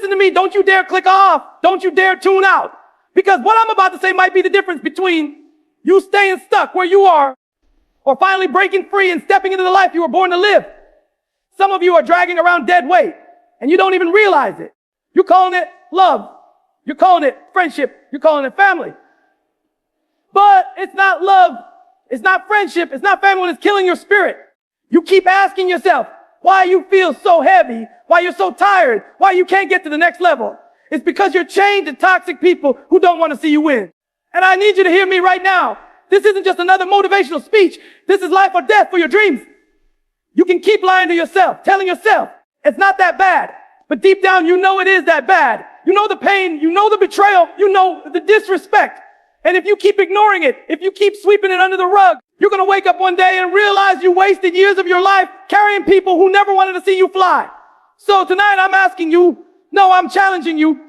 listen to me. Don't you dare click off. Don't you dare tune out. Because what I'm about to say might be the difference between you staying stuck where you are or finally breaking free and stepping into the life you were born to live. Some of you are dragging around dead weight and you don't even realize it. You're calling it love. You're calling it friendship. You're calling it family. But it's not love. It's not friendship. It's not family when it's killing your spirit. You keep asking yourself why you feel so heavy, why you're so tired, why you can't get to the next level. It's because you're chained to toxic people who don't want to see you win. And I need you to hear me right now. This isn't just another motivational speech. This is life or death for your dreams. You can keep lying to yourself, telling yourself it's not that bad. But deep down, you know it is that bad. You know the pain, you know the betrayal, you know the disrespect. And if you keep ignoring it, if you keep sweeping it under the rug, you're going to wake up one day and realize you wasted years of your life carrying people who never wanted to see you fly. So tonight I'm asking you, no, I'm challenging you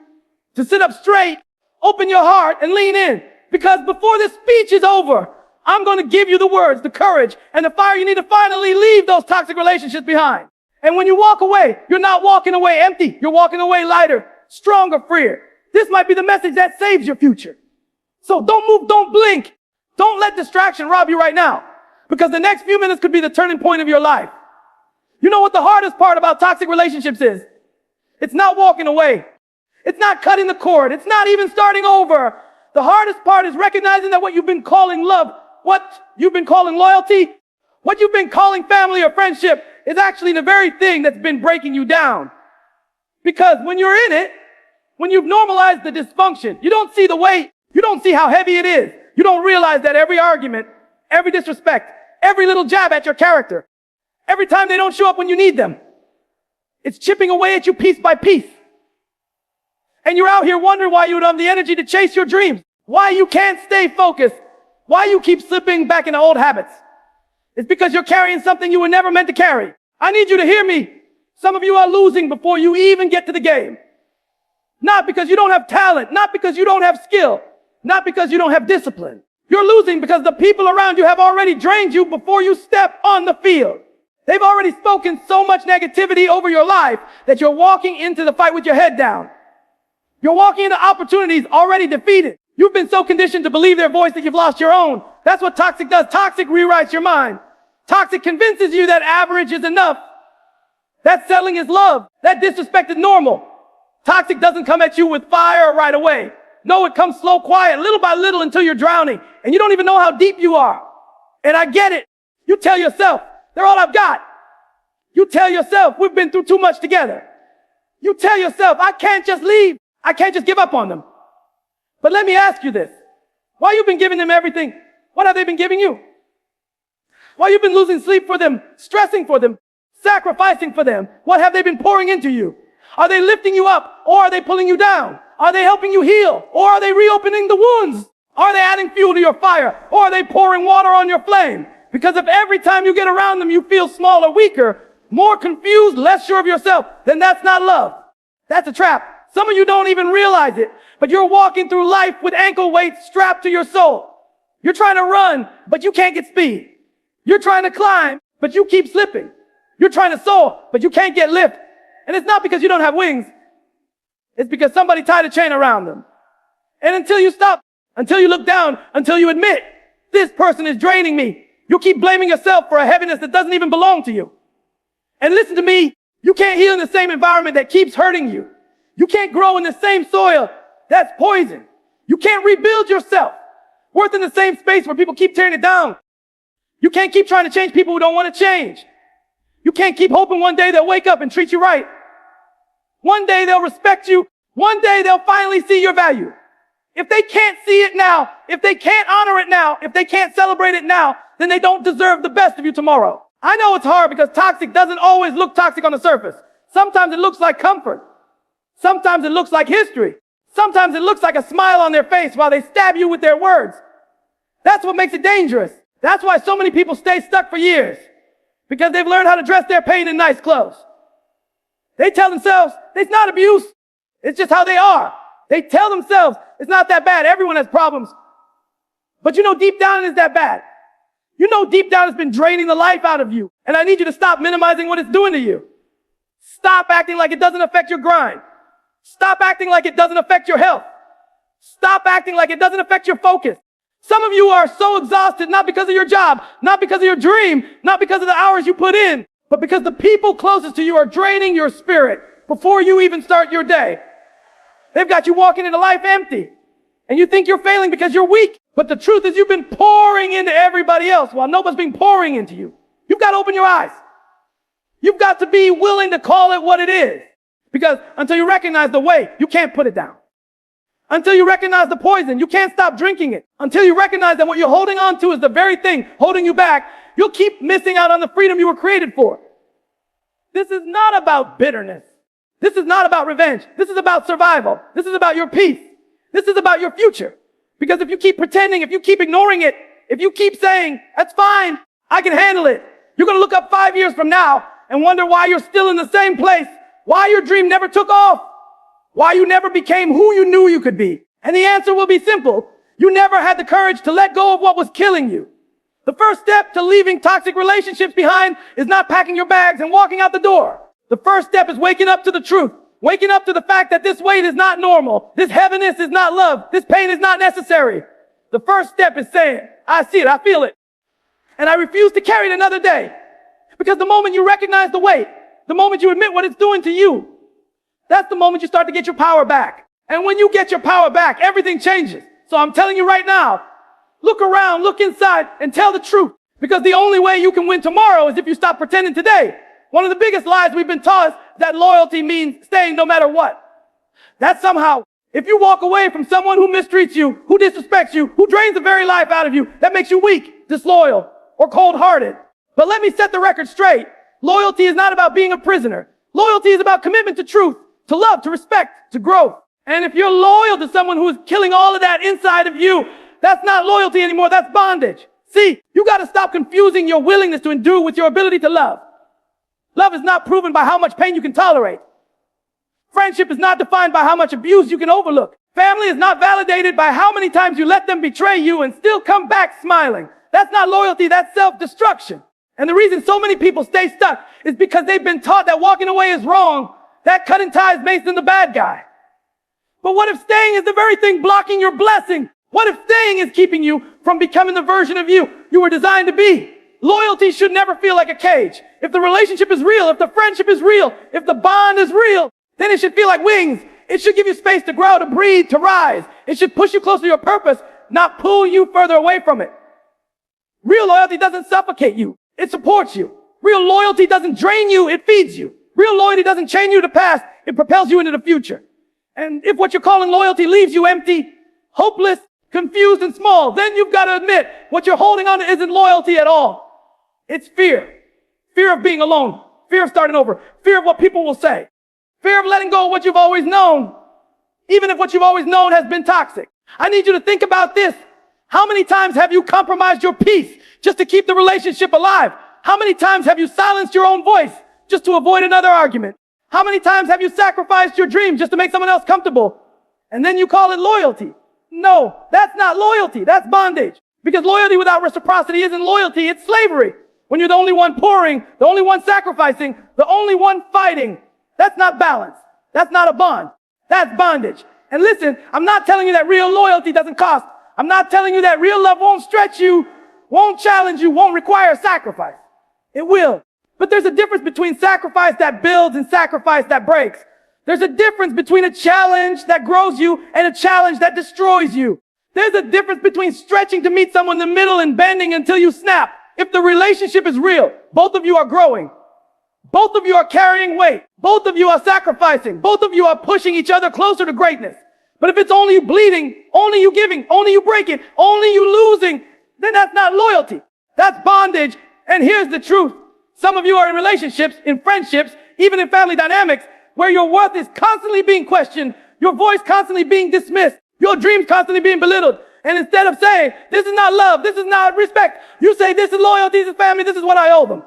to sit up straight, open your heart, and lean in. Because before this speech is over, I'm going to give you the words, the courage, and the fire you need to finally leave those toxic relationships behind. And when you walk away, you're not walking away empty. You're walking away lighter, stronger, freer. This might be the message that saves your future. So don't move, don't blink. Don't let distraction rob you right now. Because the next few minutes could be the turning point of your life. You know what the hardest part about toxic relationships is? It's not walking away. It's not cutting the cord. It's not even starting over. The hardest part is recognizing that what you've been calling love, what you've been calling loyalty, what you've been calling family or friendship is actually the very thing that's been breaking you down. Because when you're in it, when you've normalized the dysfunction, you don't see the weight. You don't see how heavy it is. You don't realize that every argument, every disrespect, every little jab at your character, every time they don't show up when you need them, it's chipping away at you piece by piece. And you're out here wondering why you don't have the energy to chase your dreams, why you can't stay focused, why you keep slipping back into old habits. It's because you're carrying something you were never meant to carry. I need you to hear me. Some of you are losing before you even get to the game. Not because you don't have talent, not because you don't have skill, not because you don't have discipline. You're losing because the people around you have already drained you before you step on the field. They've already spoken so much negativity over your life that you're walking into the fight with your head down. You're walking into opportunities already defeated. You've been so conditioned to believe their voice that you've lost your own. That's what toxic does. Toxic rewrites your mind. Toxic convinces you that average is enough. That settling is love. That disrespect is normal. Toxic doesn't come at you with fire right away. No, it comes slow, quiet, little by little until you're drowning. And you don't even know how deep you are. And I get it. You tell yourself, they're all I've got. You tell yourself, we've been through too much together. You tell yourself, I can't just leave. I can't just give up on them. But let me ask you this. While you've been giving them everything, what have they been giving you? While you've been losing sleep for them, stressing for them, sacrificing for them, what have they been pouring into you? Are they lifting you up or are they pulling you down? Are they helping you heal or are they reopening the wounds? Are they adding fuel to your fire or are they pouring water on your flame? Because if every time you get around them you feel smaller, weaker, more confused, less sure of yourself, then that's not love. That's a trap. Some of you don't even realize it, but you're walking through life with ankle weights strapped to your soul. You're trying to run, but you can't get speed. You're trying to climb, but you keep slipping. You're trying to soar, but you can't get lift. And it's not because you don't have wings. It's because somebody tied a chain around them. And until you stop, until you look down, until you admit, this person is draining me, you'll keep blaming yourself for a heaviness that doesn't even belong to you. And listen to me, you can't heal in the same environment that keeps hurting you. You can't grow in the same soil that's poison. You can't rebuild yourself, worth in the same space where people keep tearing it down. You can't keep trying to change people who don't want to change. You can't keep hoping one day they'll wake up and treat you right. One day they'll respect you. One day they'll finally see your value. If they can't see it now, if they can't honor it now, if they can't celebrate it now, then they don't deserve the best of you tomorrow. I know it's hard because toxic doesn't always look toxic on the surface. Sometimes it looks like comfort. Sometimes it looks like history. Sometimes it looks like a smile on their face while they stab you with their words. That's what makes it dangerous. That's why so many people stay stuck for years. Because they've learned how to dress their pain in nice clothes. They tell themselves, it's not abuse. It's just how they are. They tell themselves, it's not that bad. Everyone has problems. But you know deep down it is that bad. You know deep down it's been draining the life out of you. And I need you to stop minimizing what it's doing to you. Stop acting like it doesn't affect your grind. Stop acting like it doesn't affect your health. Stop acting like it doesn't affect your focus. Some of you are so exhausted, not because of your job, not because of your dream, not because of the hours you put in, but because the people closest to you are draining your spirit before you even start your day. They've got you walking into life empty. And you think you're failing because you're weak. But the truth is you've been pouring into everybody else while nobody's been pouring into you. You've got to open your eyes. You've got to be willing to call it what it is. Because until you recognize the weight, you can't put it down. Until you recognize the poison, you can't stop drinking it. Until you recognize that what you're holding on to is the very thing holding you back, you'll keep missing out on the freedom you were created for. This is not about bitterness. This is not about revenge. This is about survival. This is about your peace. This is about your future. Because if you keep pretending, if you keep ignoring it, if you keep saying, that's fine, I can handle it, you're going to look up 5 years from now and wonder why you're still in the same place, why your dream never took off, why you never became who you knew you could be. And the answer will be simple. You never had the courage to let go of what was killing you. The first step to leaving toxic relationships behind is not packing your bags and walking out the door. The first step is waking up to the truth. Waking up to the fact that this weight is not normal. This heaviness is not love. This pain is not necessary. The first step is saying, I see it, I feel it, and I refuse to carry it another day. Because the moment you recognize the weight, the moment you admit what it's doing to you, that's the moment you start to get your power back. And when you get your power back, everything changes. So I'm telling you right now, look around, look inside, and tell the truth. Because the only way you can win tomorrow is if you stop pretending today. One of the biggest lies we've been taught is that loyalty means staying no matter what. That somehow, if you walk away from someone who mistreats you, who disrespects you, who drains the very life out of you, that makes you weak, disloyal, or cold-hearted. But let me set the record straight. Loyalty is not about being a prisoner. Loyalty is about commitment to truth, to love, to respect, to growth. And if you're loyal to someone who is killing all of that inside of you, that's not loyalty anymore, that's bondage. See, you got to stop confusing your willingness to endure with your ability to love. Love is not proven by how much pain you can tolerate. Friendship is not defined by how much abuse you can overlook. Family is not validated by how many times you let them betray you and still come back smiling. That's not loyalty, that's self-destruction. And the reason so many people stay stuck is because they've been taught that walking away is wrong, that cutting ties makes them the bad guy. But what if staying is the very thing blocking your blessing? What if staying is keeping you from becoming the version of you were designed to be? Loyalty should never feel like a cage. If the relationship is real, if the friendship is real, if the bond is real, then it should feel like wings. It should give you space to grow, to breathe, to rise. It should push you closer to your purpose, not pull you further away from it. Real loyalty doesn't suffocate you. It supports you. Real loyalty doesn't drain you. It feeds you. Real loyalty doesn't chain you to the past. It propels you into the future. And if what you're calling loyalty leaves you empty, hopeless, confused, and small, then you've got to admit what you're holding on to isn't loyalty at all. It's fear. Fear of being alone. Fear of starting over. Fear of what people will say. Fear of letting go of what you've always known, even if what you've always known has been toxic. I need you to think about this. How many times have you compromised your peace just to keep the relationship alive? How many times have you silenced your own voice just to avoid another argument? How many times have you sacrificed your dreams just to make someone else comfortable? And then you call it loyalty. No, that's not loyalty. That's bondage. Because loyalty without reciprocity isn't loyalty. It's slavery. When you're the only one pouring, the only one sacrificing, the only one fighting, that's not balance. That's not a bond. That's bondage. And listen, I'm not telling you that real loyalty doesn't cost. I'm not telling you that real love won't stretch you, won't challenge you, won't require sacrifice. It will. But there's a difference between sacrifice that builds and sacrifice that breaks. There's a difference between a challenge that grows you and a challenge that destroys you. There's a difference between stretching to meet someone in the middle and bending until you snap. If the relationship is real, both of you are growing. Both of you are carrying weight. Both of you are sacrificing. Both of you are pushing each other closer to greatness. But if it's only you bleeding, only you giving, only you breaking, only you losing, then that's not loyalty. That's bondage. And here's the truth. Some of you are in relationships, in friendships, even in family dynamics, where your worth is constantly being questioned, your voice constantly being dismissed, your dreams constantly being belittled. And instead of saying, this is not love, this is not respect, you say, this is loyalty, this is family, this is what I owe them.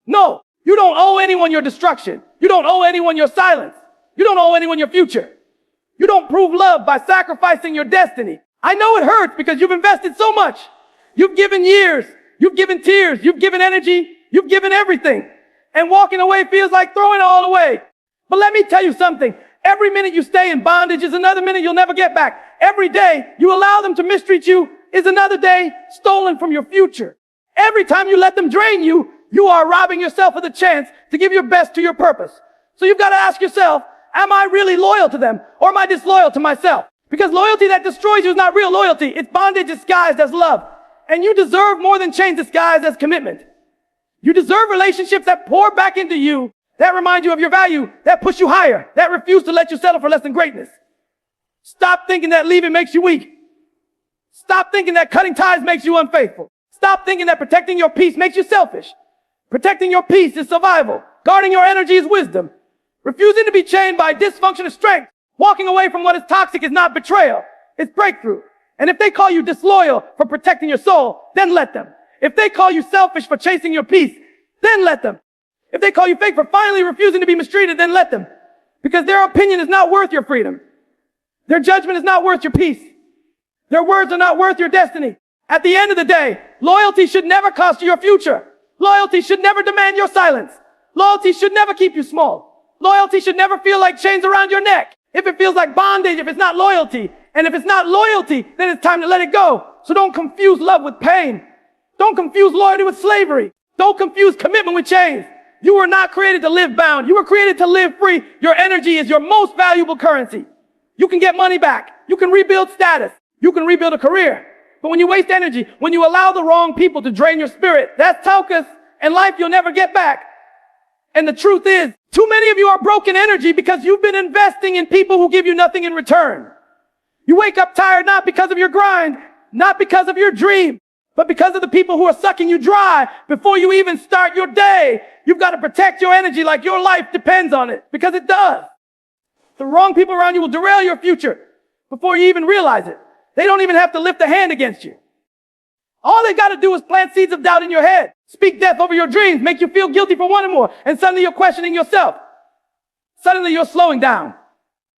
No, you don't owe anyone your destruction. You don't owe anyone your silence. You don't owe anyone your future. You don't prove love by sacrificing your destiny. I know it hurts because you've invested so much. You've given years. You've given tears. You've given energy. You've given everything. And walking away feels like throwing it all away. But let me tell you something. Every minute you stay in bondage is another minute you'll never get back. Every day you allow them to mistreat you is another day stolen from your future. Every time you let them drain you, you are robbing yourself of the chance to give your best to your purpose. So you've got to ask yourself, am I really loyal to them, or am I disloyal to myself? Because loyalty that destroys you is not real loyalty. It's bondage disguised as love. And you deserve more than chains disguised as commitment. You deserve relationships that pour back into you, that remind you of your value, that push you higher, that refuse to let you settle for less than greatness. Stop thinking that leaving makes you weak. Stop thinking that cutting ties makes you unfaithful. Stop thinking that protecting your peace makes you selfish. Protecting your peace is survival. Guarding your energy is wisdom. Refusing to be chained by dysfunction is strength. Walking away from what is toxic is not betrayal. It's breakthrough. And if they call you disloyal for protecting your soul, then let them. If they call you selfish for chasing your peace, then let them. If they call you fake for finally refusing to be mistreated, then let them. Because their opinion is not worth your freedom. Their judgment is not worth your peace. Their words are not worth your destiny. At the end of the day, loyalty should never cost you your future. Loyalty should never demand your silence. Loyalty should never keep you small. Loyalty should never feel like chains around your neck. If it feels like bondage, if it's not loyalty, and if it's not loyalty, then it's time to let it go. So don't confuse love with pain. Don't confuse loyalty with slavery. Don't confuse commitment with chains. You were not created to live bound. You were created to live free. Your energy is your most valuable currency. You can get money back. You can rebuild status. You can rebuild a career. But when you waste energy, when you allow the wrong people to drain your spirit, that's Taukas and life you'll never get back. And the truth is, too many of you are broken energy because you've been investing in people who give you nothing in return. You wake up tired not because of your grind, not because of your dream, but because of the people who are sucking you dry before you even start your day. You've got to protect your energy like your life depends on it, because it does. The wrong people around you will derail your future before you even realize it. They don't even have to lift a hand against you. All they got to do is plant seeds of doubt in your head, speak death over your dreams, make you feel guilty for wanting more, and suddenly you're questioning yourself. Suddenly you're slowing down.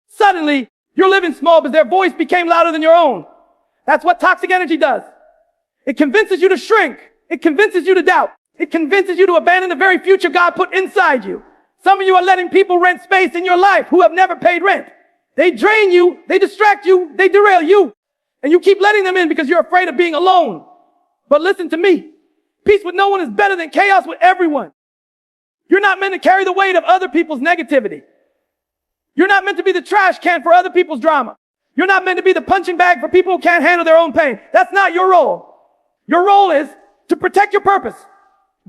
Suddenly you're living small because their voice became louder than your own. That's what toxic energy does. It convinces you to shrink. It convinces you to doubt. It convinces you to abandon the very future God put inside you. Some of you are letting people rent space in your life who have never paid rent. They drain you, they distract you, they derail you. And you keep letting them in because you're afraid of being alone. But listen to me. Peace with no one is better than chaos with everyone. You're not meant to carry the weight of other people's negativity. You're not meant to be the trash can for other people's drama. You're not meant to be the punching bag for people who can't handle their own pain. That's not your role. Your role is to protect your purpose.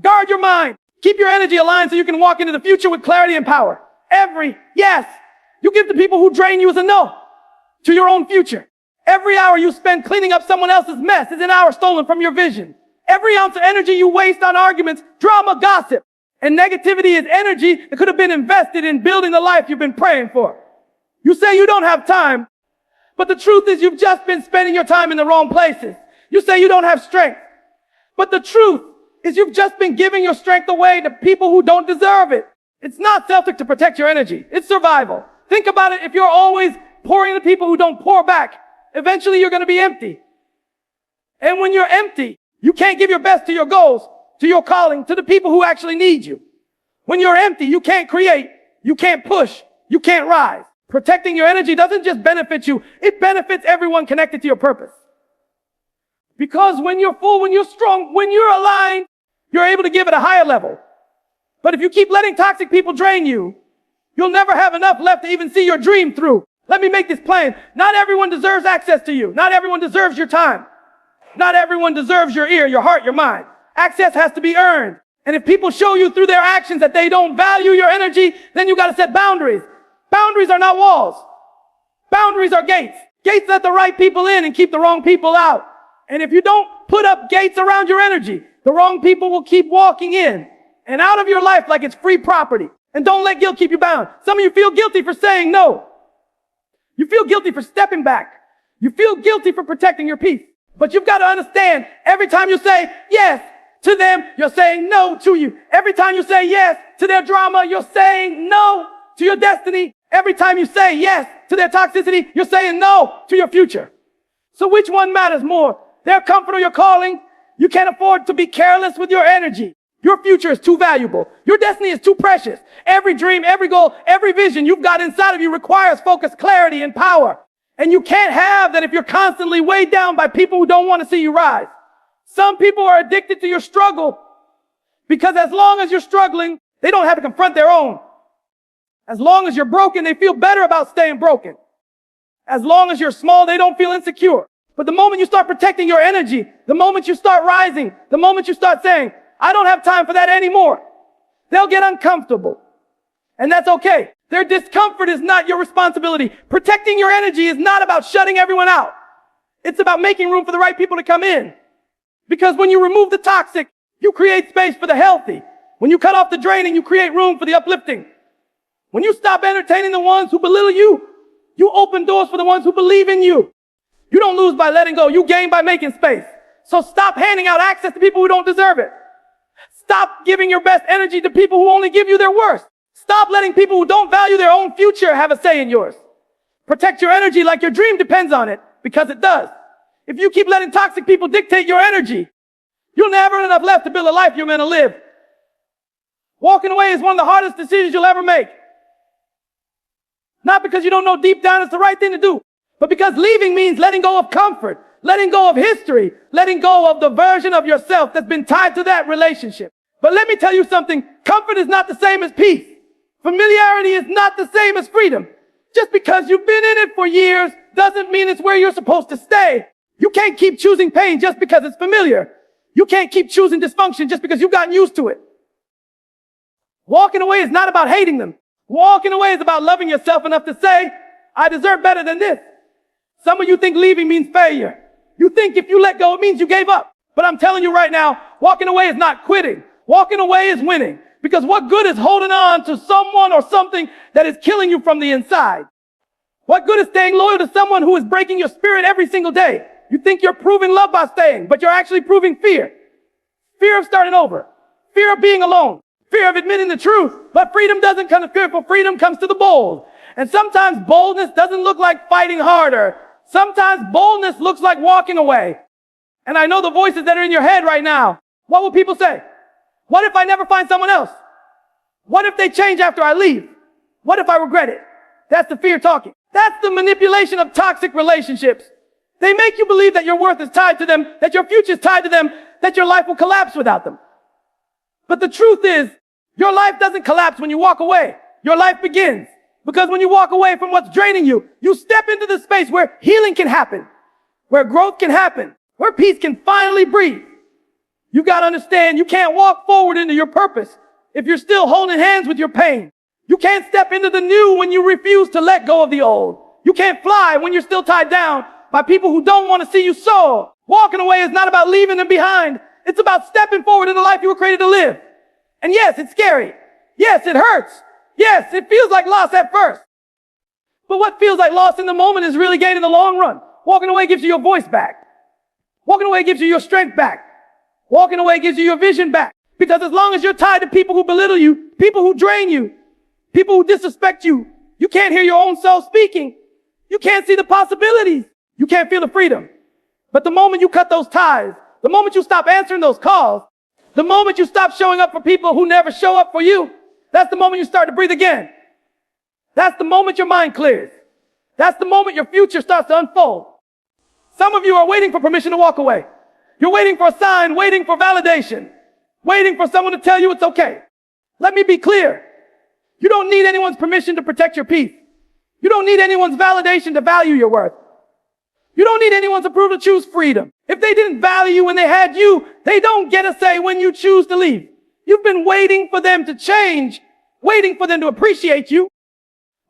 Guard your mind. Keep your energy aligned so you can walk into the future with clarity and power. Every yes you give to people who drain you is a no to your own future. Every hour you spend cleaning up someone else's mess is an hour stolen from your vision. Every ounce of energy you waste on arguments, drama, gossip, and negativity is energy that could have been invested in building the life you've been praying for. You say you don't have time, but the truth is you've just been spending your time in the wrong places. You say you don't have strength, but the truth is you've just been giving your strength away to people who don't deserve it. It's not selfish to protect your energy. It's survival. Think about it. If you're always pouring into people who don't pour back, eventually you're going to be empty. And when you're empty, you can't give your best to your goals, to your calling, to the people who actually need you. When you're empty, you can't create, you can't push, you can't rise. Protecting your energy doesn't just benefit you, it benefits everyone connected to your purpose. Because when you're full, when you're strong, when you're aligned, you're able to give at a higher level. But if you keep letting toxic people drain you, you'll never have enough left to even see your dream through. Let me make this plain. Not everyone deserves access to you. Not everyone deserves your time. Not everyone deserves your ear, your heart, your mind. Access has to be earned. And if people show you through their actions that they don't value your energy, then you got to set boundaries. Boundaries are not walls. Boundaries are gates. Gates let the right people in and keep the wrong people out. And if you don't put up gates around your energy, the wrong people will keep walking in and out of your life like it's free property. And don't let guilt keep you bound. Some of you feel guilty for saying no. You feel guilty for stepping back. You feel guilty for protecting your peace. But you've got to understand, every time you say yes to them, you're saying no to you. Every time you say yes to their drama, you're saying no to your destiny. Every time you say yes to their toxicity, you're saying no to your future. So which one matters more? Their comfort or your calling? You can't afford to be careless with your energy. Your future is too valuable. Your destiny is too precious. Every dream, every goal, every vision you've got inside of you requires focus, clarity, and power. And you can't have that if you're constantly weighed down by people who don't want to see you rise. Some people are addicted to your struggle because as long as you're struggling, they don't have to confront their own. As long as you're broken, they feel better about staying broken. As long as you're small, they don't feel insecure. But the moment you start protecting your energy, the moment you start rising, the moment you start saying, I don't have time for that anymore, they'll get uncomfortable. And that's okay. Their discomfort is not your responsibility. Protecting your energy is not about shutting everyone out. It's about making room for the right people to come in. Because when you remove the toxic, you create space for the healthy. When you cut off the draining, you create room for the uplifting. When you stop entertaining the ones who belittle you, you open doors for the ones who believe in you. You don't lose by letting go. You gain by making space. So stop handing out access to people who don't deserve it. Stop giving your best energy to people who only give you their worst. Stop letting people who don't value their own future have a say in yours. Protect your energy like your dream depends on it, because it does. If you keep letting toxic people dictate your energy, you'll never have enough left to build a life you're meant to live. Walking away is one of the hardest decisions you'll ever make. Not because you don't know deep down it's the right thing to do, but because leaving means letting go of comfort, letting go of history, letting go of the version of yourself that's been tied to that relationship. But let me tell you something, comfort is not the same as peace. Familiarity is not the same as freedom. Just because you've been in it for years doesn't mean it's where you're supposed to stay. You can't keep choosing pain just because it's familiar. You can't keep choosing dysfunction just because you've gotten used to it. Walking away is not about hating them. Walking away is about loving yourself enough to say, I deserve better than this. Some of you think leaving means failure. You think if you let go, it means you gave up. But I'm telling you right now, walking away is not quitting. Walking away is winning. Because what good is holding on to someone or something that is killing you from the inside? What good is staying loyal to someone who is breaking your spirit every single day? You think you're proving love by staying, but you're actually proving fear. Fear of starting over. Fear of being alone. Fear of admitting the truth. But freedom doesn't come to fearful. Freedom comes to the bold. And sometimes boldness doesn't look like fighting harder. Sometimes boldness looks like walking away. And I know the voices that are in your head right now. What will people say? What if I never find someone else? What if they change after I leave? What if I regret it? That's the fear talking. That's the manipulation of toxic relationships. They make you believe that your worth is tied to them, that your future is tied to them, that your life will collapse without them. But the truth is, your life doesn't collapse when you walk away. Your life begins. Because when you walk away from what's draining you, you step into the space where healing can happen, where growth can happen, where peace can finally breathe. You got to understand, you can't walk forward into your purpose if you're still holding hands with your pain. You can't step into the new when you refuse to let go of the old. You can't fly when you're still tied down by people who don't want to see you soar. Walking away is not about leaving them behind. It's about stepping forward in the life you were created to live. And yes, it's scary. Yes, it hurts. Yes, it feels like loss at first. But what feels like loss in the moment is really gain in the long run. Walking away gives you your voice back. Walking away gives you your strength back. Walking away gives you your vision back. Because as long as you're tied to people who belittle you, people who drain you, people who disrespect you, you can't hear your own soul speaking. You can't see the possibilities. You can't feel the freedom. But the moment you cut those ties, the moment you stop answering those calls, the moment you stop showing up for people who never show up for you, that's the moment you start to breathe again. That's the moment your mind clears. That's the moment your future starts to unfold. Some of you are waiting for permission to walk away. You're waiting for a sign, waiting for validation, waiting for someone to tell you it's okay. Let me be clear. You don't need anyone's permission to protect your peace. You don't need anyone's validation to value your worth. You don't need anyone's approval to choose freedom. If they didn't value you when they had you, they don't get a say when you choose to leave. You've been waiting for them to change, waiting for them to appreciate you,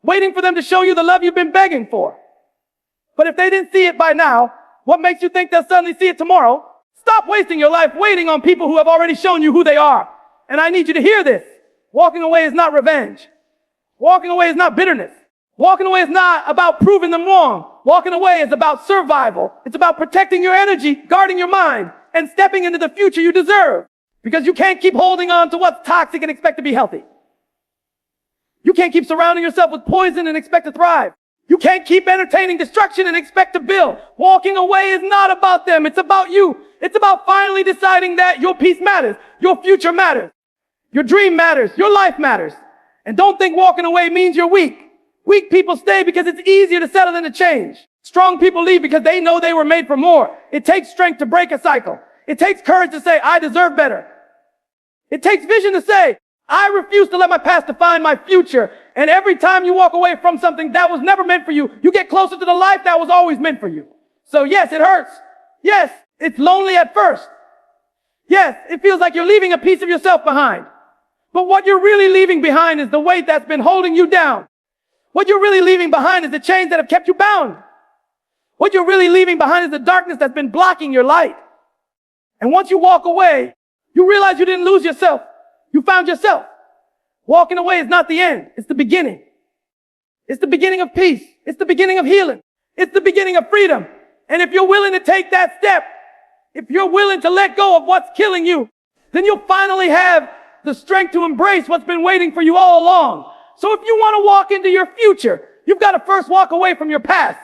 waiting for them to show you the love you've been begging for. But if they didn't see it by now, what makes you think they'll suddenly see it tomorrow? Stop wasting your life waiting on people who have already shown you who they are. And I need you to hear this. Walking away is not revenge. Walking away is not bitterness. Walking away is not about proving them wrong. Walking away is about survival. It's about protecting your energy, guarding your mind, and stepping into the future you deserve. Because you can't keep holding on to what's toxic and expect to be healthy. You can't keep surrounding yourself with poison and expect to thrive. You can't keep entertaining destruction and expect to build. Walking away is not about them. It's about you. It's about finally deciding that your peace matters. Your future matters. Your dream matters. Your life matters. And don't think walking away means you're weak. Weak people stay because it's easier to settle than to change. Strong people leave because they know they were made for more. It takes strength to break a cycle. It takes courage to say, I deserve better. It takes vision to say, I refuse to let my past define my future. And every time you walk away from something that was never meant for you, you get closer to the life that was always meant for you. So yes, it hurts. Yes, it's lonely at first. Yes, it feels like you're leaving a piece of yourself behind. But what you're really leaving behind is the weight that's been holding you down. What you're really leaving behind is the chains that have kept you bound. What you're really leaving behind is the darkness that's been blocking your light. And once you walk away, you realize you didn't lose yourself. You found yourself. Walking away is not the end. It's the beginning. It's the beginning of peace. It's the beginning of healing. It's the beginning of freedom. And if you're willing to take that step, if you're willing to let go of what's killing you, then you'll finally have the strength to embrace what's been waiting for you all along. So if you want to walk into your future, you've got to first walk away from your past.